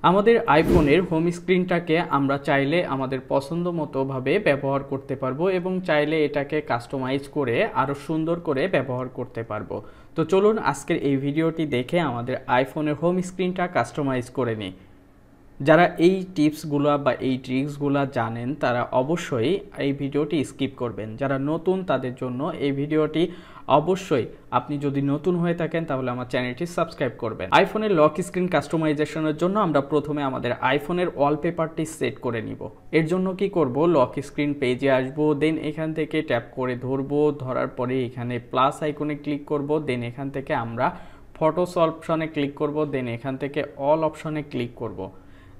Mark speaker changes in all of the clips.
Speaker 1: আমাদের আইফোনের হোম স্ক্রিনটাকে আমরা চাইলে আমাদের পছন্দ মতো ভাবে ব্যবহার করতে পারবো এবং চাইলে এটাকে কাস্টমাইজ করে আরো সুন্দর করে ব্যবহার করতে পারবো। তো চলুন আজকের এই ভিডিওটি দেখে আমাদের আইফোনের হোম স্ক্রিনটা কাস্টমাইজ করে নিই। যারা এই টিপসগুলো বা এই ট্রিক্সগুলো জানেন তারা অবশ্যই এই ভিডিওটি স্কিপ করবেন। যারা নতুন তাদের জন্য এই ভিডিওটি অবশ্যই, আপনি যদি নতুন হয়ে থাকেন তাহলে আমার চ্যানেলটি সাবস্ক্রাইব করবেন। আইফোনের লক স্ক্রিন কাস্টমাইজেশনের জন্য আমরা প্রথমে আমাদের আইফোনের ওয়ালপেপারটি সেট করে নিব। এর জন্য কি করব, লক স্ক্রিন পেজে আসবো, দেন এখান থেকে ট্যাপ করে ধরবো, ধরার পরে এখানে প্লাস আইকনে ক্লিক করব, দেন এখান থেকে আমরা ফটোস অপশনে ক্লিক করব, দেন এখান থেকে অল অপশনে ক্লিক করব।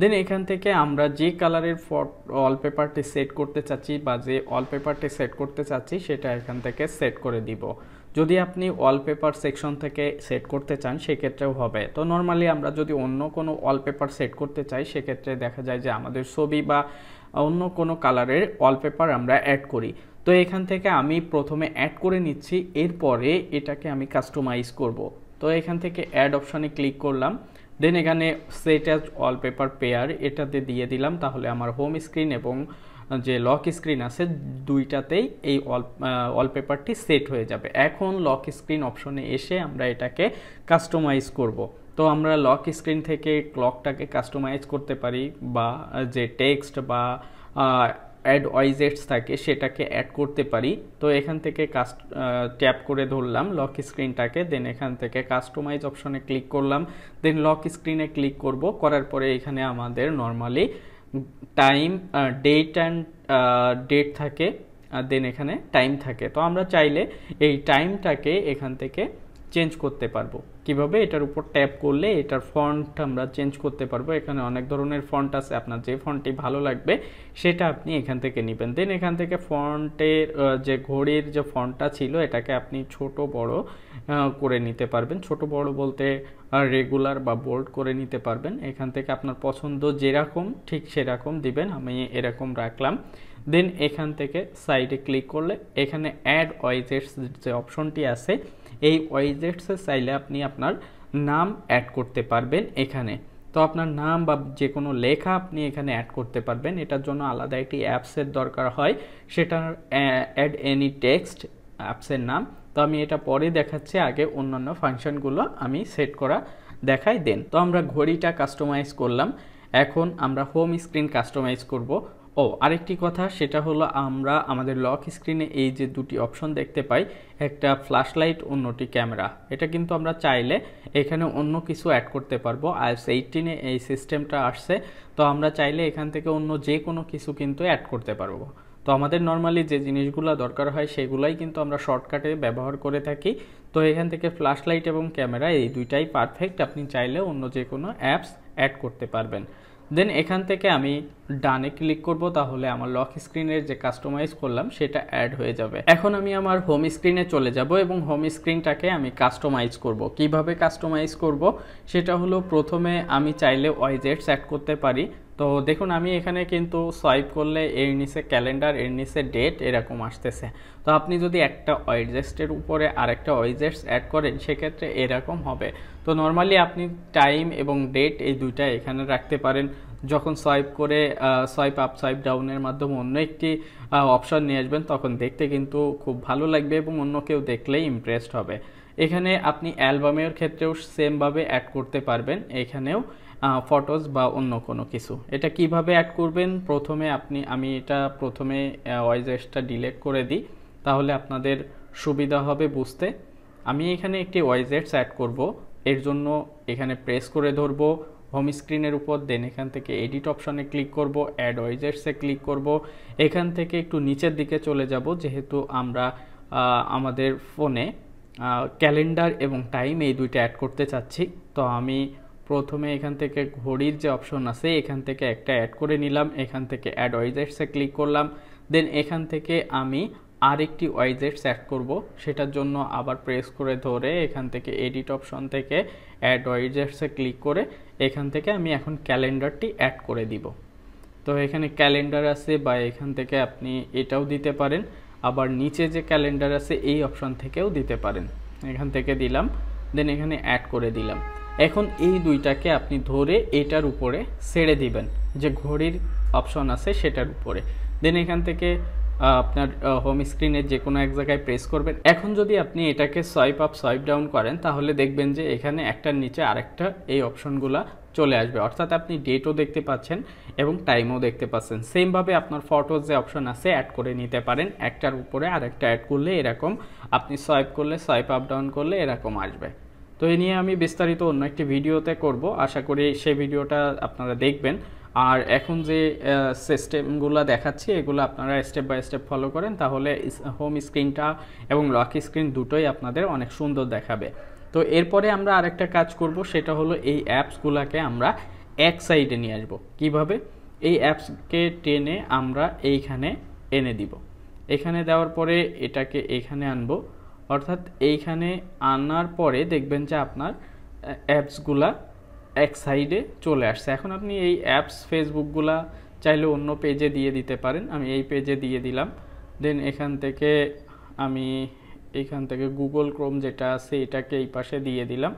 Speaker 1: দেন এখান থেকে আমরা যে কালারের ওয়ালপেপারটি সেট করতে চাচ্ছি বা যে ওয়ালপেপারটি সেট করতে চাচ্ছি সেটা এখান থেকে সেট করে দিব। যদি আপনি ওয়ালপেপার সেকশন থেকে সেট করতে চান সেক্ষেত্রেও হবে। তো নর্মালি আমরা যদি অন্য কোনো ওয়ালপেপার সেট করতে চাই সেক্ষেত্রে দেখা যায় যে আমাদের ছবি বা অন্য কোনো কালারের ওয়ালপেপার আমরা অ্যাড করি। তো এখান থেকে আমি প্রথমে অ্যাড করে নিচ্ছি, এরপরে এটাকে আমি কাস্টমাইজ করব। তো এখান থেকে অ্যাড অপশানে ক্লিক করলাম, দেন এখানে সেট অ্যাজ ওয়ালপেপার পেয়ার এটাতে দিয়ে দিলাম। তাহলে আমার হোম স্ক্রিন এবং যে লক স্ক্রিন আছে দুইটাতেই এই ওয়ালপেপারটি সেট হয়ে যাবে। এখন লক স্ক্রিন অপশনে এসে আমরা এটাকে কাস্টমাইজ করব। তো আমরা লক স্ক্রিন থেকে ক্লকটাকে কাস্টমাইজ করতে পারি বা যে টেক্সট বা অ্যাড ওয়াইজেটস থাকে সেটাকে অ্যাড করতে পারি। তো এখান থেকে ট্যাপ করে ধরলাম লক স্ক্রিনটাকে, দেন এখান থেকে কাস্টমাইজ অপশনে ক্লিক করলাম, দেন লক স্ক্রিনে ক্লিক করব। করার পরে এখানে আমাদের নর্মালি টাইম, ডেট থাকে, দেন এখানে টাইম থাকে। তো আমরা চাইলে এই টাইমটাকে এখান থেকে চেঞ্জ করতে পারবো। কিভাবে, এটার উপর ট্যাপ করলে এটার ফন্ট আমরা চেঞ্জ করতে পারবো। এখানে অনেক ধরনের ফন্ট আছে, আপনার যে ফন্টটি ভালো লাগবে সেটা আপনি এখান থেকে নেবেন। দেন এখান থেকে ফন্টের যে ঘড়ির যে ফন্টটা ছিল এটাকে আপনি ছোট বড় করে নিতে পারবেন। ছোট বড় বলতে রেগুলার বা বোল্ড করে নিতে পারবেন। এখান থেকে আপনার পছন্দ যেরকম ঠিক সেরকম দিবেন, আমি এরকম রাখলাম। দেন এখান থেকে সাইডে ক্লিক করলে এখানে অ্যাড ওয়াইজেটস যে অপশনটি আছে, এই ওয়াইজেটসে চাইলে আপনি আপনার নাম অ্যাড করতে পারবেন এখানে। তো আপনার নাম বা যে কোনো লেখা আপনি এখানে অ্যাড করতে পারবেন। এটার জন্য আলাদা একটি অ্যাপসের দরকার হয়, সেটার অ্যাড এনি টেক্সট অ্যাপসের নাম। তো আমি এটা পরে দেখাচ্ছি, আগে অন্যান্য ফাংশনগুলো আমি সেট করা দেখাই দেন। তো আমরা ঘড়িটা কাস্টমাইজ করলাম, এখন আমরা হোম স্ক্রিন কাস্টমাইজ করব। আরেকটি কথা, সেটা হলো আমরা আমাদের লক স্ক্রিনে এই যে দুটি অপশন দেখতে পাই, একটা ফ্ল্যাশ লাইট, অন্যটি ক্যামেরা। এটা কিন্তু আমরা চাইলে এখানে অন্য কিছু অ্যাড করতে পারবো। iOS 18-এ এই সিস্টেমটা আসছে, তো আমরা চাইলে এখান থেকে অন্য যে কোনো কিছু কিন্তু অ্যাড করতে পারবো। তো আমাদের নর্মালি যে জিনিসগুলো দরকার হয় সেগুলাই কিন্তু আমরা শর্টকাটে ব্যবহার করে থাকি। তো এখান থেকে ফ্ল্যাশ লাইট এবং ক্যামেরা এই দুইটাই পারফেক্ট, আপনি চাইলে অন্য যে কোনো অ্যাপস অ্যাড করতে পারবেন। দেন এখান থেকে আমি ডানে ক্লিক করব, তাহলে আমার লক স্ক্রিনের যে কাস্টমাইজ করলাম সেটা অ্যাড হয়ে যাবে। এখন আমি আমার হোম স্ক্রিনে চলে যাব এবং হোম স্ক্রিনটাকে আমি কাস্টমাইজ করব। কিভাবে কাস্টমাইজ করব সেটা হলো, প্রথমে আমি চাইলে ওয়াইজেটস অ্যাড করতে পারি। তো দেখুন আমি এখানে কিন্তু সোয়াইপ করলে এর নিচে ক্যালেন্ডার, এর নিচে ডেট এরকম আসতেছে। তো আপনি যদি একটা ওয়াইজেটসের উপরে আরেকটা ওয়াইজেটস অ্যাড করেন সেক্ষেত্রে এরকম হবে। তো নর্মালি আপনি টাইম এবং ডেট এই দুইটা এখানে রাখতে পারেন। যখন সোয়াইপ করে সোয়াইপ আপ সোয়াইপ ডাউনের মাধ্যমে অন্য একটি অপশন নিয়ে আসবেন তখন দেখতে কিন্তু খুব ভালো লাগবে এবং অন্য কেউ দেখলেই ইমপ্রেসড হবে। এখানে আপনি অ্যালবামের ক্ষেত্রেও সেমভাবে অ্যাড করতে পারবেন, এখানেও ফটোস বা অন্য কোনো কিছু। এটা কিভাবে অ্যাড করবেন, প্রথমে আমি এটা প্রথমে ওয়াইজেটসটা ডিলিট করে দিই, তাহলে আপনাদের সুবিধা হবে বুঝতে। আমি এখানে একটি ওয়াইজেটস অ্যাড করব, এর জন্য এখানে প্রেস করে ধরবো হোম স্ক্রিনের উপর, দেন এখান থেকে এডিট অপশনে ক্লিক করব, অ্যাড ওয়াইজেটসে ক্লিক করব। এখান থেকে একটু নিচের দিকে চলে যাব, যেহেতু আমরা আমাদের ফোনে ক্যালেন্ডার এবং টাইম এই দুইটা অ্যাড করতে চাচ্ছি। তো আমি প্রথমে এখান থেকে ঘড়ির যে অপশন আছে এখান থেকে একটা অ্যাড করে নিলাম, এখান থেকে অ্যাড ওয়াইজেটসে ক্লিক করলাম। দেন এখান থেকে আমি আরেকটি ওয়াইজেটস অ্যাড করব, সেটার জন্য আবার প্রেস করে ধরে এখান থেকে এডিট অপশন থেকে অ্যাড ওয়াইজেটসে ক্লিক করে এখান থেকে আমি এখন ক্যালেন্ডারটি অ্যাড করে দিব। তো এখানে ক্যালেন্ডার আছে বা এখান থেকে আপনি এটাও দিতে পারেন, আবার নিচে যে ক্যালেন্ডার আছে এই অপশন থেকেও দিতে পারেন। এখান থেকে দিলাম, দেন এখানে অ্যাড করে দিলাম। এখন এই দুইটাকে আপনি ধরে এটার উপরে ছেড়ে দিবেন, যে ঘড়ির অপশন আছে সেটার উপরে। দেন এখান থেকে আপনার হোম স্ক্রিনে যে কোনো এক জায়গায় প্রেস করবেন। এখন যদি আপনি এটাকে সোয়াইপ আপ সোয়াইপ ডাউন করেন তাহলে দেখবেন যে এখানে একটার নিচে আরেকটা এই অপশনগুলো চলে আসবে, অর্থাৎ আপনি ডেটও দেখতে পাচ্ছেন এবং টাইমও দেখতে পাচ্ছেন। সেমভাবে আপনার ফটোজ যে অপশন আছে অ্যাড করে নিতে পারেন, একটার উপরে আরেকটা অ্যাড করলে এরকম, আপনি সোয়াইপ করলে সোয়াইপ আপ ডাউন করলে এরকম আসবে। তো এই নিয়ে আমি বিস্তারিত অন্য একটি ভিডিওতে করব, আশা করি সেই ভিডিওটা আপনারা দেখবেন। আর এখন যে সিস্টেমগুলো দেখাচ্ছি এগুলো আপনারা স্টেপ বাই স্টেপ ফলো করেন, তাহলে হোম স্ক্রিনটা এবং লক স্ক্রিন দুটোই আপনাদের অনেক সুন্দর দেখাবে। তো এরপরে আমরা আরেকটা কাজ করব, সেটা হলো এই অ্যাপসগুলোকে আমরা এক সাইডে নিয়ে আসবো। কিভাবে? এই অ্যাপসকে টেনে আমরা এইখানে এনে দিব। এখানে দেওয়ার পরে এটাকে এখানে আনবো, অর্থাৎ এইখানে আনার পরে দেখবেন যে আপনার অ্যাপসগুলা এক সাইডে চলে আসছে। এখন আপনি এই অ্যাপস ফেসবুকগুলা চাইলে অন্য পেজে দিয়ে দিতে পারেন, আমি এই পেজে দিয়ে দিলাম। দেন এখান থেকে গুগল ক্রোম যেটা আছে এটাকে এই পাশে দিয়ে দিলাম,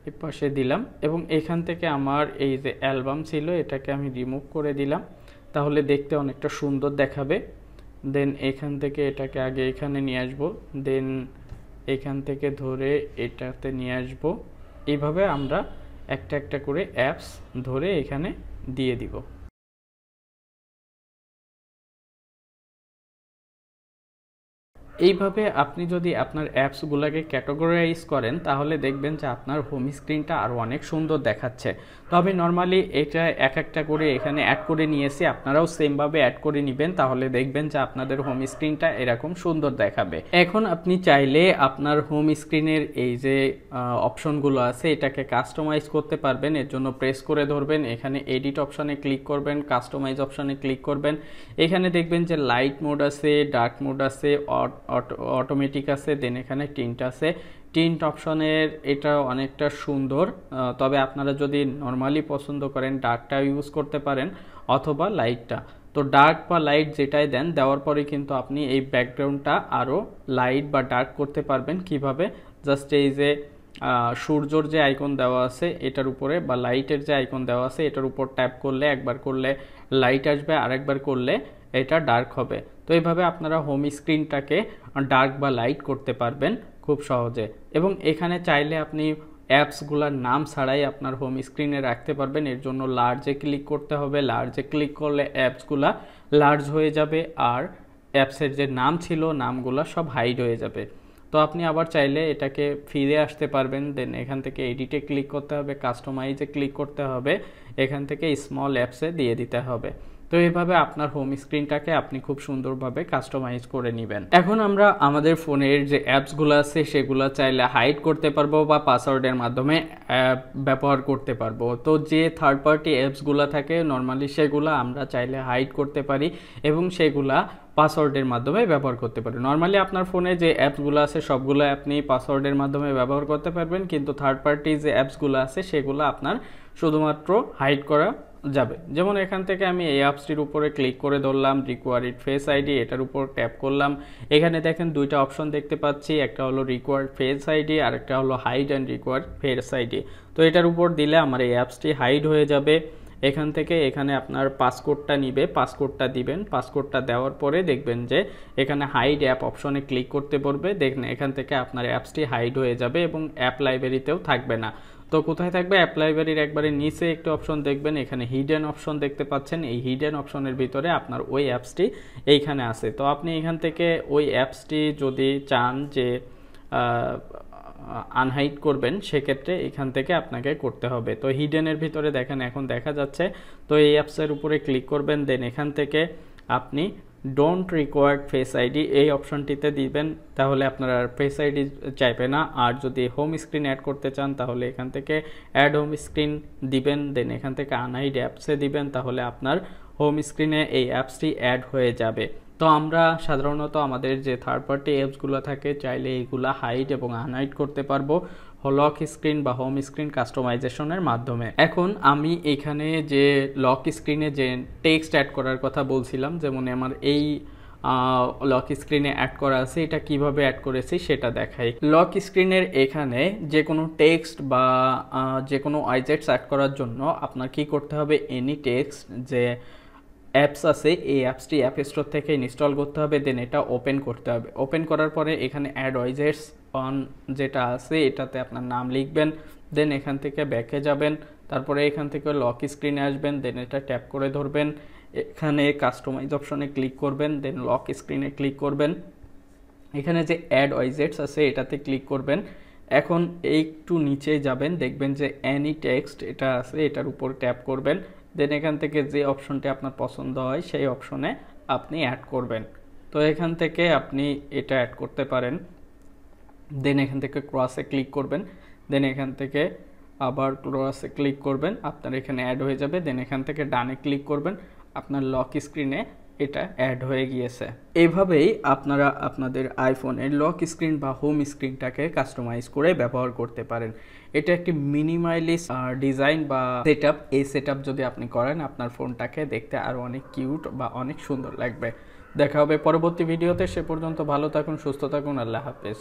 Speaker 1: এই পাশে দিলাম। এবং এখান থেকে আমার এই যে অ্যালবাম ছিল এটাকে আমি রিমুভ করে দিলাম, তাহলে দেখতে অনেকটা সুন্দর দেখাবে। দেন এখান থেকে এটাকে আগে এখানে নিয়ে আসবো, দেন এখান থেকে ধরে এটাতে নিয়ে আসবো। এইভাবে আমরা একটা একটা করে অ্যাপস ধরে এখানে দিয়ে দিব। এইভাবে আপনি যদি আপনার অ্যাপসগুলোকে ক্যাটাগরাইজ করেন তাহলে দেখবেন যে আপনার হোম স্ক্রিনটা আরও অনেক সুন্দর দেখাচ্ছে। তো আমি নর্মালি এটা এক একটা করে এখানে অ্যাড করে নিয়েছি, আপনারাও সেমভাবে অ্যাড করে নেবেন, তাহলে দেখবেন যে আপনাদের হোম স্ক্রিনটা এরকম সুন্দর দেখাবে। এখন আপনি চাইলে আপনার হোম স্ক্রিনের এই যে অপশনগুলো আছে এটাকে কাস্টমাইজ করতে পারবেন। এর জন্য প্রেস করে ধরবেন, এখানে এডিট অপশানে ক্লিক করবেন, কাস্টমাইজ অপশানে ক্লিক করবেন। এখানে দেখবেন যে লাইট মোড আছে, ডার্ক মোড আছে, অটোমেটিক আছে, দেন এখানে টিন্ট আছে। টিন্ট অপশনের এটা অনেকটা সুন্দর, তবে আপনারা যদি নর্মালি পছন্দ করেন ডার্কটা ইউজ করতে পারেন অথবা লাইটটা। তো ডার্ক বা লাইট যেটাই দেন, দেওয়ার পরে কিন্তু আপনি এই ব্যাকগ্রাউন্ডটা আরও লাইট বা ডার্ক করতে পারবেন। কিভাবে? জাস্ট এই যে সূর্যর যে আইকন দেওয়া আছে এটার উপরে, বা লাইটের যে আইকন দেওয়া আছে এটার উপর ট্যাপ করলে একবার করলে লাইট আসবে, আরেকবার করলে এটা ডার্ক হবে। তো এইভাবে আপনারা হোম স্ক্রিনটাকে ডার্ক বা লাইট করতে পারবেন খুব সহজে। এবং এখানে চাইলে আপনি অ্যাপসগুলোর নাম ছাড়াই আপনার হোম স্ক্রিনে রাখতে পারবেন। এর জন্য লার্জে ক্লিক করতে হবে, লার্জে ক্লিক করলে অ্যাপসগুলা লার্জ হয়ে যাবে আর অ্যাপসের যে নাম ছিল নামগুলো সব হাইড হয়ে যাবে। তো আপনি আবার চাইলে এটাকে ফিরে আসতে পারবেন। দেন এখান থেকে এডিটে ক্লিক করতে হবে, কাস্টমাইজে ক্লিক করতে হবে, এখান থেকে স্মল অ্যাপসে দিয়ে দিতে হবে। তো এইভাবে আপনার হোম স্ক্রিনটাকে আপনি খুব সুন্দরভাবে কাস্টমাইজ করে নেবেন। এখন আমরা আমাদের ফোনের যে অ্যাপসগুলো আছে সেগুলো চাইলে হাইড করতে পারবো বা পাসওয়ার্ডের মাধ্যমে ব্যবহার করতে পারবো। তো যে থার্ড পার্টি অ্যাপসগুলো থাকে নর্মালি সেগুলো আমরা চাইলে হাইড করতে পারি এবং সেগুলা পাসওয়ার্ডের মাধ্যমে ব্যবহার করতে পারি। নর্মালি আপনার ফোনে যে অ্যাপসগুলো আছে সবগুলো আপনি পাসওয়ার্ডের মাধ্যমে ব্যবহার করতে পারবেন, কিন্তু থার্ড পার্টি যে অ্যাপসগুলো আছে সেগুলো আপনার শুধুমাত্র হাইড করা যাবে। যেমন এখান থেকে আমি এই অ্যাপসটির উপরে ক্লিক করে ধরলাম, রিকোয়ার্ড ফেস আইডি, এটার উপর ট্যাপ করলাম। এখানে দেখেন দুইটা অপশন দেখতে পাচ্ছি, একটা হলো রিকোয়ার্ড ফেস আইডি আর একটা হলো hide and required face ID. তো এটার উপর দিলে আমার এই অ্যাপসটি হাইড হয়ে যাবে। এখান থেকে এখানে আপনার পাসকোডটা নিবে, পাসকোডটা দিবেন। পাসকোডটা দেওয়ার পরে দেখবেন যে এখানে হাইড অ্যাপ অপশনে ক্লিক করতে পারবে। দেখেন এখান থেকে আপনার অ্যাপসটি হাইড হয়ে যাবে এবং অ্যাপ লাইব্রেরিতেও থাকবে না। তো কোথায় থাকবে? অ্যাপ লাইব্রেরির একবারে নিচে একটি অপশন দেখবেন, এখানে হিডেন অপশন দেখতে পাচ্ছেন। এই হিডেন অপশনের ভিতরে আপনার ওই অ্যাপসটি এইখানে আছে। তো আপনি এখান থেকে ওই অ্যাপসটি যদি চান যে আনহাইড করবেন সেক্ষেত্রে এখান থেকে আপনাকে করতে হবে। তো হিডেনের ভিতরে দেখেন এখন দেখা যাচ্ছে। তো এই অ্যাপসের উপরে ক্লিক করবেন, দেন এখান থেকে আপনি ডোন্ট রিকোয়ার্ড ফেস আইডি এই অপশনটিতে দিবেন, তাহলে আপনার আর ফেস আইডি চাইবে না। আর যদি হোম স্ক্রিন অ্যাড করতে চান তাহলে এখান থেকে অ্যাড হোম স্ক্রিন দিবেন, দেন এখান থেকে আনহাইড অ্যাপসে দিবেন, তাহলে আপনার হোম স্ক্রিনে এই অ্যাপসটি অ্যাড হয়ে যাবে। তো আমরা সাধারণত আমাদের যে থার্ড পার্টি অ্যাপসগুলো থাকে চাইলে এইগুলা হাইড এবং আনহাইড করতে পারবো লক স্ক্রিন বা হোম স্ক্রিন কাস্টমাইজেশনের মাধ্যমে। এখন আমি এখানে যে লক স্ক্রিনে যে টেক্সট অ্যাড করার কথা বলছিলাম, যেমন আমার এই লক স্ক্রিনে অ্যাড করা আছে, এটা কিভাবে অ্যাড করেছি সেটা দেখাই। লক স্ক্রিনের এখানে যে কোনো টেক্সট বা যে কোনো ওয়াইজেটস অ্যাড করার জন্য আপনার কি করতে হবে, এনি টেক্সট যে অ্যাপস আছে এই অ্যাপসটি অ্যাপ স্টোর থেকে ইনস্টল করতে হবে, দেন এটা ওপেন করতে হবে। ওপেন করার পরে এখানে অ্যাড ওয়াইজেটস অন যেটা আছে এটাতে আপনার নাম লিখবেন, দেন এখান থেকে ব্যাকে যাবেন, তারপরে এখান থেকে লক স্ক্রিনে আসবেন, দেন এটা ট্যাপ করে ধরবেন, এখানে কাস্টমাইজ অপশনে ক্লিক করবেন, দেন লক স্ক্রিনে ক্লিক করবেন, এখানে যে অ্যাড ওয়াইজেটস আছে এটাতে ক্লিক করবেন। এখন একটু নিচে যাবেন, দেখবেন যে অ্যানি টেক্সট এটা আছে, এটার উপর ট্যাপ করবেন, দেন এখান থেকে যে অপশনটি আপনার পছন্দ হয় সেই অপশনে আপনি অ্যাড করবেন। তো এখান থেকে আপনি এটা অ্যাড করতে পারেন, দেন এখান থেকে ক্রসে ক্লিক করবেন, দেন এখান থেকে আবার ক্রসে ক্লিক করবেন, আপনার এখানে অ্যাড হয়ে যাবে, দেন এখান থেকে ডানে ক্লিক করবেন, আপনার লক স্ক্রিনে এটা অ্যাড হয়ে গিয়েছে। এইভাবেই আপনারা আপনাদের আইফোনের লক স্ক্রিন বা হোম স্ক্রিনটাকে কাস্টমাইজ করে ব্যবহার করতে পারেন। এটা একটি মিনিমালিস্ট ডিজাইন বা সেটআপ, এই সেটআপ যদি আপনি করেন আপনার ফোনটাকে দেখতে আরও অনেক কিউট বা অনেক সুন্দর লাগবে। দেখা হবে পরবর্তী ভিডিওতে, সে পর্যন্ত ভালো থাকুন, সুস্থ থাকুন, আল্লাহ হাফেজ।